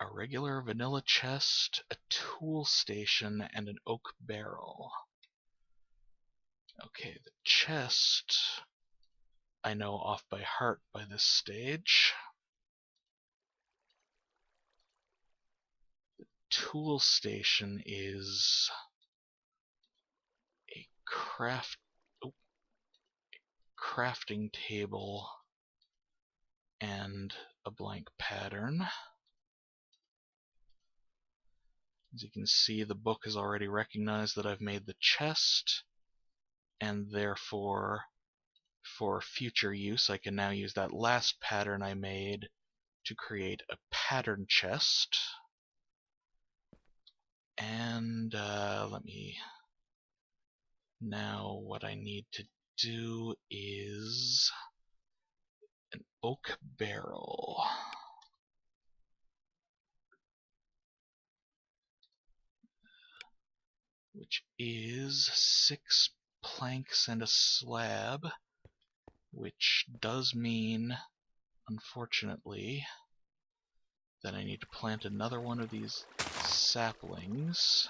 a regular vanilla chest, a tool station, and an oak barrel. Okay, the chest I know off by heart by this stage. The tool station is a crafting table and a blank pattern. As you can see, the book has already recognized that I've made the chest, and therefore, for future use, I can now use that last pattern I made to create a pattern chest. And now what I need to do is an oak barrel. Which is 6 planks and a slab, which does mean, unfortunately, that I need to plant another one of these saplings.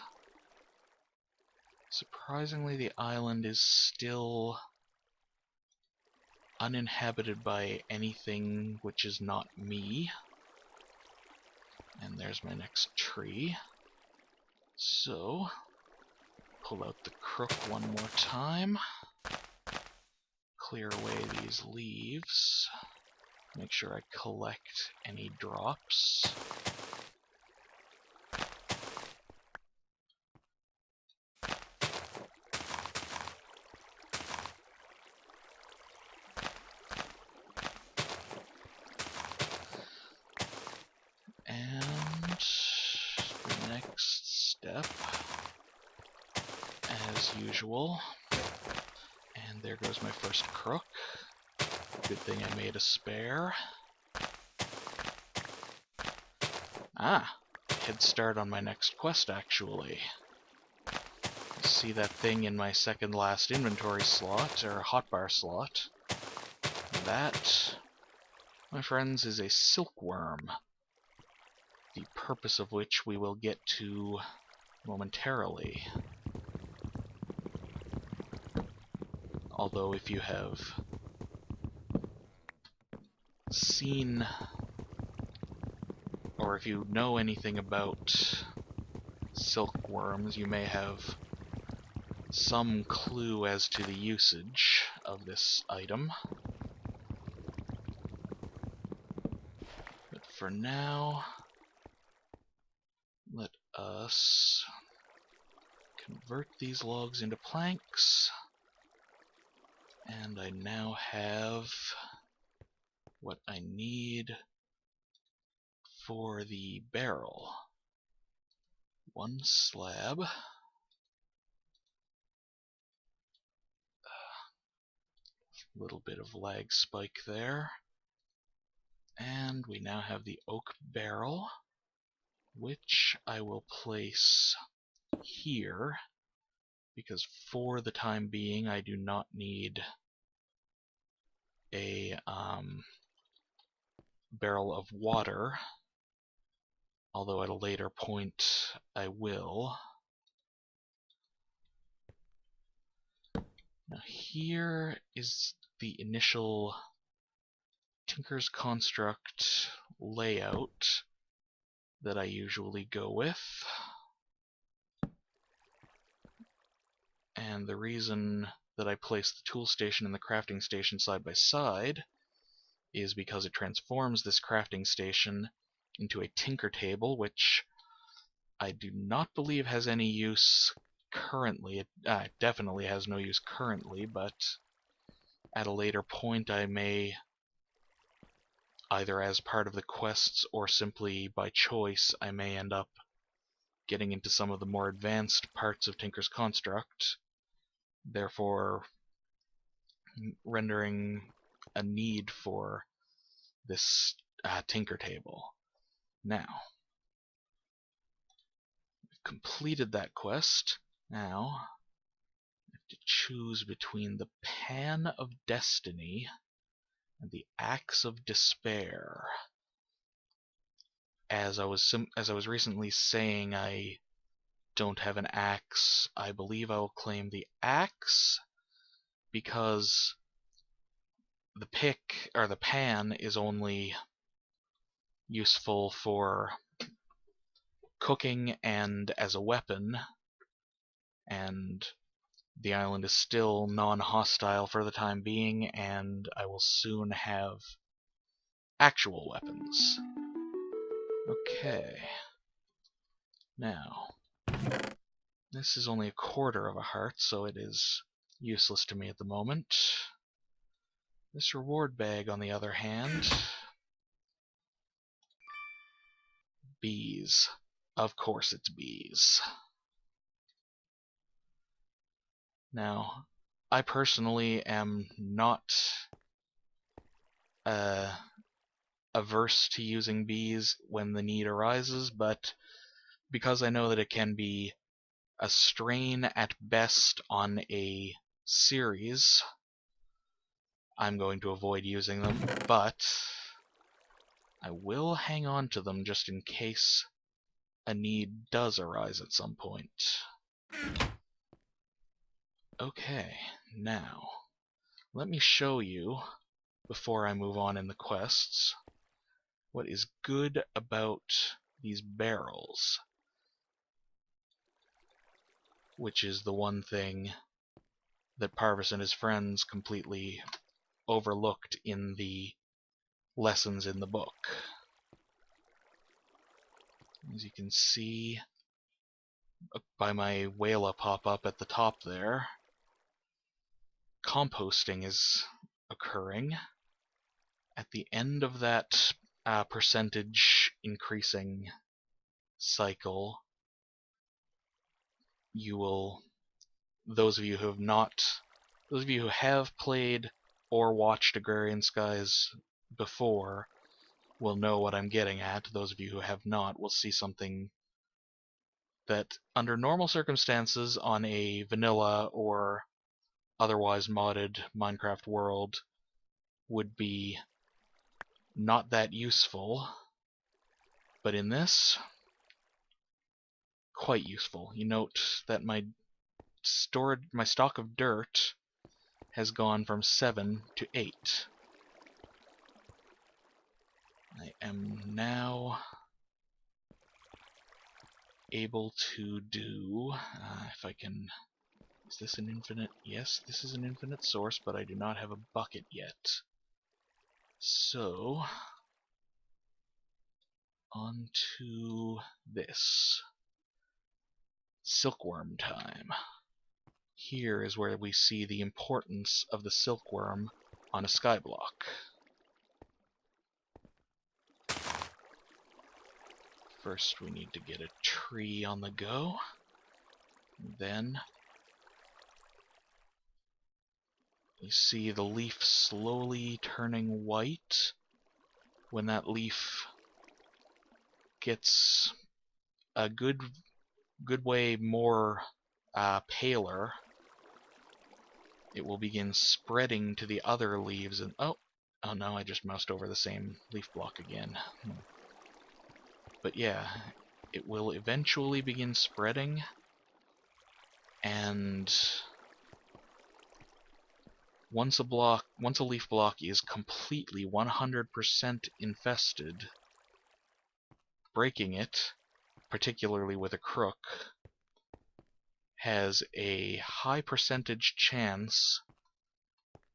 Surprisingly, the island is still uninhabited by anything which is not me. And there's my next tree. So, pull out the crook one more time. Clear away these leaves. Make sure I collect any drops. And the next step, as usual. And there goes my first crook. Good thing I made a spare. Head start on my next quest, actually. See that thing in my second last inventory slot, or hotbar slot? That, my friends, is a silkworm. The purpose of which we will get to momentarily. Although if you have seen, or if you know anything about silkworms, you may have some clue as to the usage of this item. But for now, let us convert these logs into planks. And I now have what I need for the barrel. One slab. Little bit of lag spike there. And we now have the oak barrel, which I will place here, because for the time being I do not need a barrel of water, although at a later point I will. Now here is the initial Tinker's Construct layout that I usually go with. And the reason that I place the tool station and the crafting station side by side is because it transforms this crafting station into a tinker table, which I do not believe has any use currently. It definitely has no use currently, but at a later point I may, either as part of the quests or simply by choice, I may end up getting into some of the more advanced parts of Tinker's Construct, therefore rendering a need for this tinker table. Now, we've completed that quest. Now, I have to choose between the Pan of Destiny and the Axe of Despair. as I was recently saying, I don't have an axe. I believe I will claim the axe because the pick or the pan is only useful for cooking and as a weapon, and the island is still non-hostile for the time being, and I will soon have actual weapons. Okay. Now, this is only a quarter of a heart, so it is useless to me at the moment. This reward bag, on the other hand... Bees. Of course it's bees. Now, I personally am not averse to using bees when the need arises, but because I know that it can be a strain at best on a series, I'm going to avoid using them, but I will hang on to them just in case a need does arise at some point. Okay, now, let me show you, before I move on in the quests, what is good about these barrels, which is the one thing that Parvis and his friends completely overlooked in the lessons in the book. As you can see by my Whala pop-up at the top there, composting is occurring. At the end of that percentage increasing cycle, you will, those of you who have played or watched Agrarian Skies before will know what I'm getting at. Those of you who have not will see something that, under normal circumstances on a vanilla or otherwise modded Minecraft world, would be not that useful, but in this, quite useful. You note that my stock of dirt has gone from 7 to 8. I am now able to do, if I can, is this an infinite? Yes, this is an infinite source, but I do not have a bucket yet. So, on to this. Silkworm time. Here is where we see the importance of the silkworm on a skyblock. First we need to get a tree on the go. Then you see the leaf slowly turning white. When that leaf gets a good way more paler, it will begin spreading to the other leaves, and oh no, I just moused over the same leaf block again. But yeah, it will eventually begin spreading, and once a leaf block is completely 100% infested, breaking it, particularly with a crook, has a high percentage chance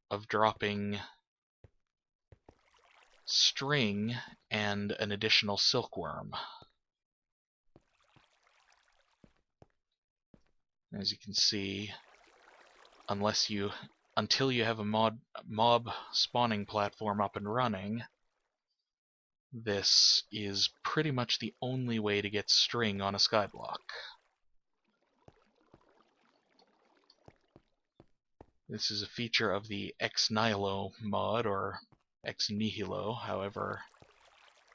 of dropping string and an additional silkworm. As you can see, until you have a mob spawning platform up and running, this is pretty much the only way to get string on a skyblock. This is a feature of the Ex Nihilo mod, or Ex Nihilo, however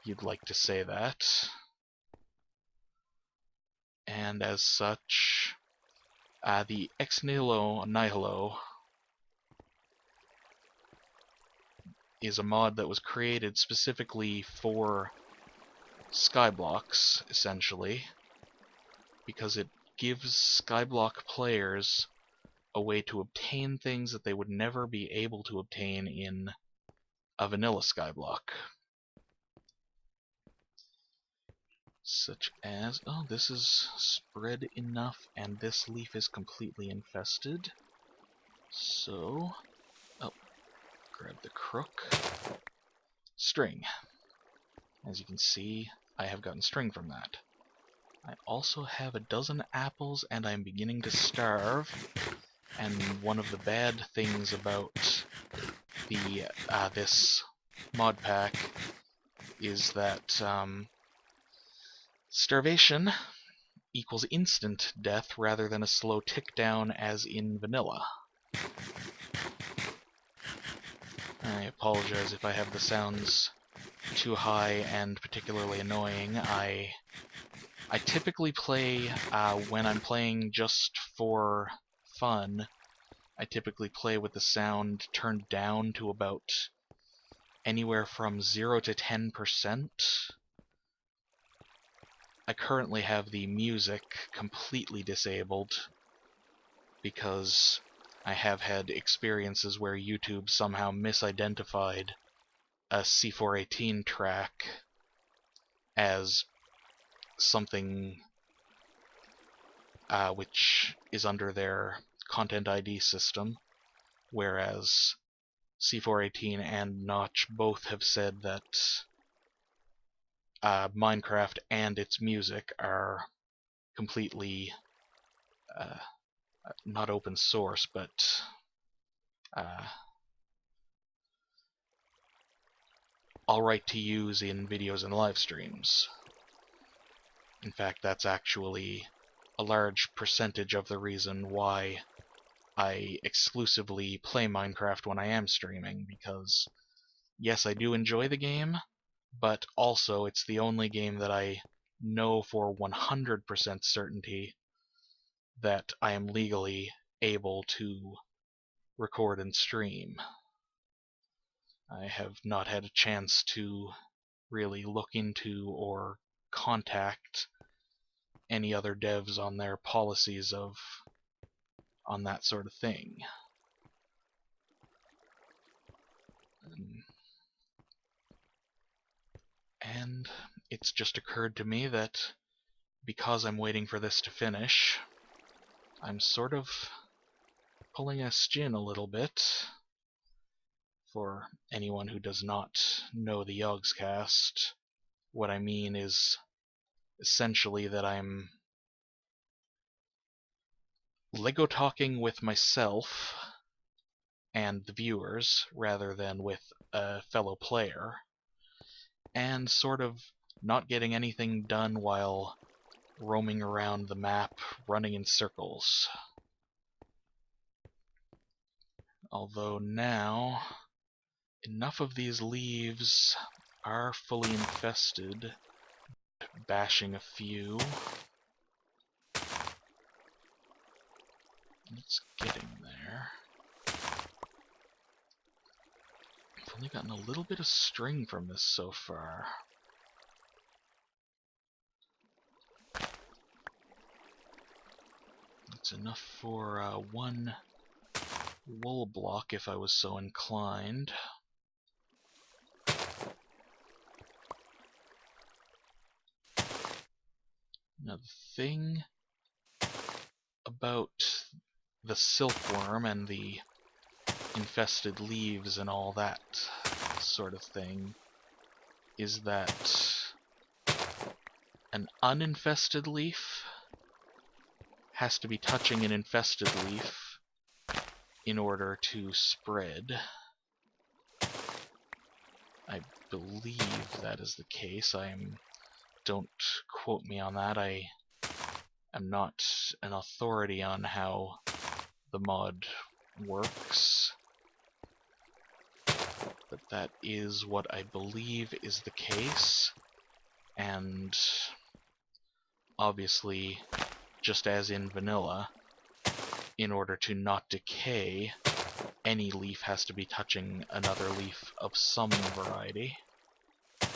you'd like to say that. And as such, the Ex Nihilo is a mod that was created specifically for Skyblocks, essentially, because it gives Skyblock players a way to obtain things that they would never be able to obtain in a vanilla Skyblock. Such as, oh, this is spread enough, and this leaf is completely infested. So, oh, grab the crook. String. As you can see, I have gotten string from that. I also have a dozen apples, and I'm beginning to starve. And one of the bad things about the this mod pack is that starvation equals instant death rather than a slow tick down as in vanilla. I apologize if I have the sounds too high and particularly annoying. I typically play, when I'm playing just for fun, I typically play with the sound turned down to about anywhere from 0 to 10%. I currently have the music completely disabled because I have had experiences where YouTube somehow misidentified a C418 track as something which is under their Content ID system, whereas C418 and Notch both have said that Minecraft and its music are completely not open source, but alright to use in videos and live streams. In fact, that's actually a large percentage of the reason why I exclusively play Minecraft when I am streaming, because yes, I do enjoy the game, but also it's the only game that I know for 100% certainty that I am legally able to record and stream. I have not had a chance to really look into or contact any other devs on their policies on that sort of thing. And it's just occurred to me that because I'm waiting for this to finish, I'm sort of pulling a Shin a little bit. For anyone who does not know the Yogscast, what I mean is essentially that I'm Lego talking with myself and the viewers rather than with a fellow player, and sort of not getting anything done while roaming around the map, running in circles. Although now, enough of these leaves are fully infested. Bashing a few. It's getting there. I've only gotten a little bit of string from this so far. It's enough for one wool block if I was so inclined. Now the thing about the silkworm and the infested leaves and all that sort of thing is that an uninfested leaf has to be touching an infested leaf in order to spread. I believe that is the case. Don't quote me on that. I am not an authority on how the mod works, but that is what I believe is the case, and obviously, just as in vanilla, in order to not decay, any leaf has to be touching another leaf of some variety.